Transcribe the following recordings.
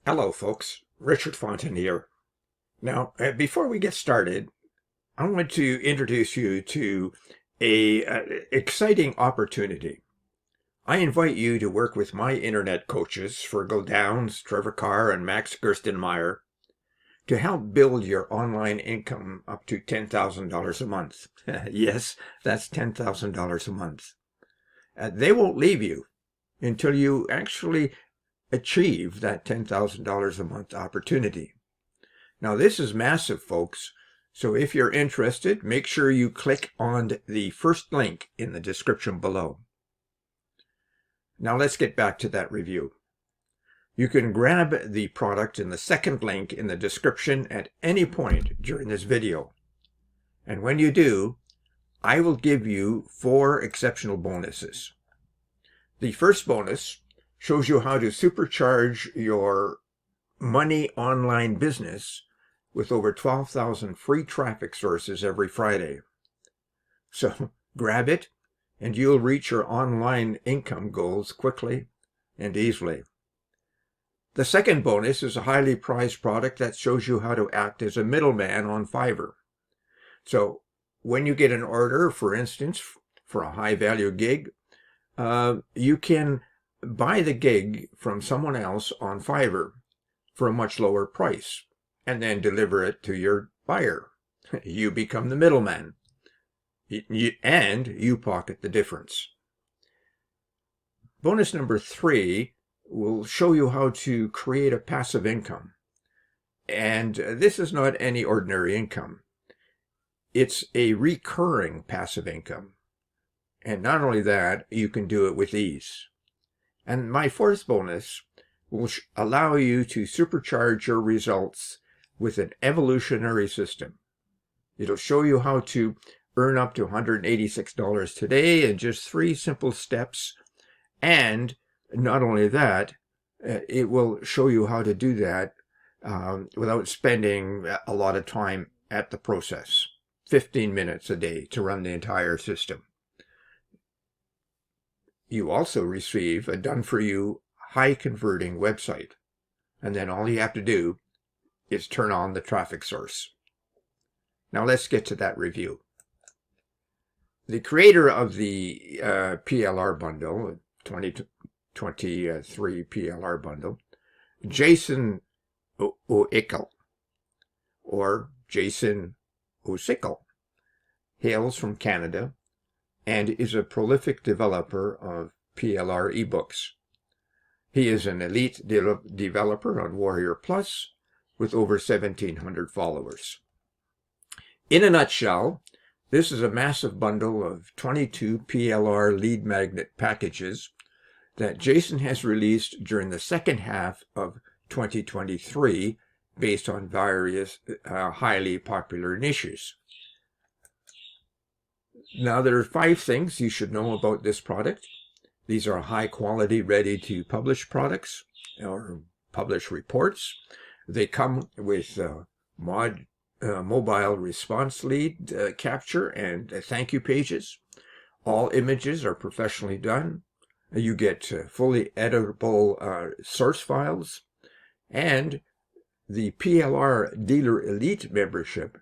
Hello, folks. Richard Fontaine here. Now, before we get started, I want to introduce you to a exciting opportunity. I invite you to work with my internet coaches, Fergal Downs, Trevor Carr, and Max Gerstenmaier, to help build your online income up to $10,000 a month. Yes, that's $10,000 a month. They won't leave you until you actually achieve that $10,000 a month opportunity. Now, this is massive, folks. So if you're interested, make sure you click on the first link in the description below. Now let's get back to that review. You can grab the product in the second link in the description at any point during this video. And when you do, I will give you 4 exceptional bonuses. The first bonus shows you how to supercharge your money online business with over 12,000 free traffic sources every Friday. So grab it and you'll reach your online income goals quickly and easily. The second bonus is a highly prized product that shows you how to act as a middleman on Fiverr. So when you get an order, for instance, for a high value gig, you can buy the gig from someone else on Fiverr for a much lower price and then deliver it to your buyer. You become the middleman and you pocket the difference. Bonus number 3 will show you how to create a passive income. And this is not any ordinary income. It's a recurring passive income. And not only that, you can do it with ease. And my 4th bonus will allow you to supercharge your results with an evolutionary system. It'll show you how to earn up to $186 today in just 3 simple steps. And not only that, it will show you how to do that without spending a lot of time at the process. 15 minutes a day to run the entire system. You also receive a done-for-you, high-converting website. And then all you have to do is turn on the traffic source. Now let's get to that review. The creator of the PLR Bundle, 2023 PLR Bundle, Jason O'Ickle, or Jason O'Sickle, hails from Canada and is a prolific developer of PLR ebooks. He is an elite developer on Warrior Plus with over 1,700 followers. In a nutshell, this is a massive bundle of 22 PLR lead magnet packages that Jason has released during the second half of 2023 based on various highly popular niches. Now, there are 5 things you should know about this product. These are high quality, ready to publish products or publish reports. They come with mobile response lead capture and thank you pages. All images are professionally done. You get fully editable source files. And the PLR Dealer Elite membership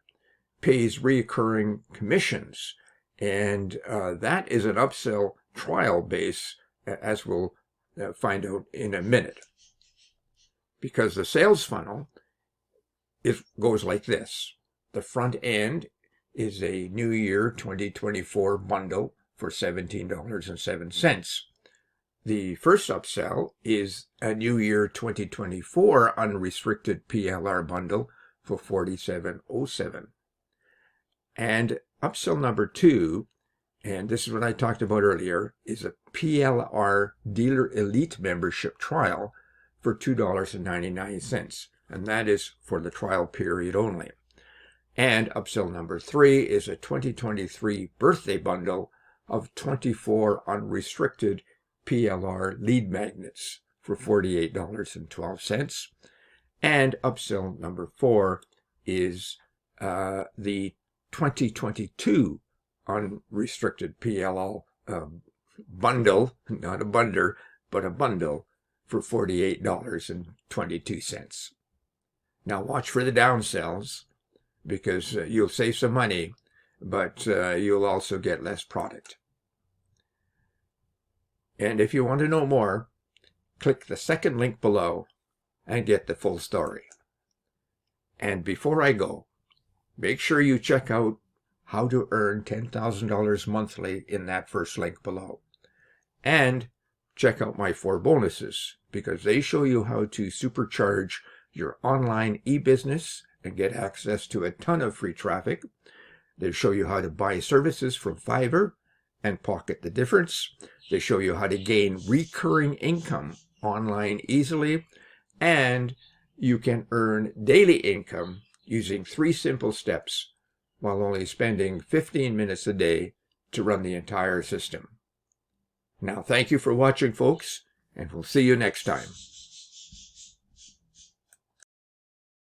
pays recurring commissions. And that is an upsell trial base, as we'll find out in a minute. Because the sales funnel goes like this. The front end is a New Year 2024 bundle for $17.07. The first upsell is a New Year 2024 unrestricted PLR bundle for $47.07. And upsell number 2, and this is what I talked about earlier, is a PLR Dealer Elite membership trial for $2.99. And that is for the trial period only. And upsell number 3 is a 2023 birthday bundle of 24 unrestricted PLR lead magnets for $48.12. And upsell number 4 is the 2022 unrestricted PLL bundle, not a bundler, but a bundle for $48.22. Now watch for the downsells, because you'll save some money, but you'll also get less product. And if you want to know more, click the second link below and get the full story. And before I go, make sure you check out how to earn $10,000 monthly in that first link below. And check out my 4 bonuses, because they show you how to supercharge your online e-business and get access to a ton of free traffic. They show you how to buy services from Fiverr and pocket the difference. They show you how to gain recurring income online easily, and you can earn daily income using 3 simple steps while only spending 15 minutes a day to run the entire system. Now, thank you for watching, folks, and we'll see you next time.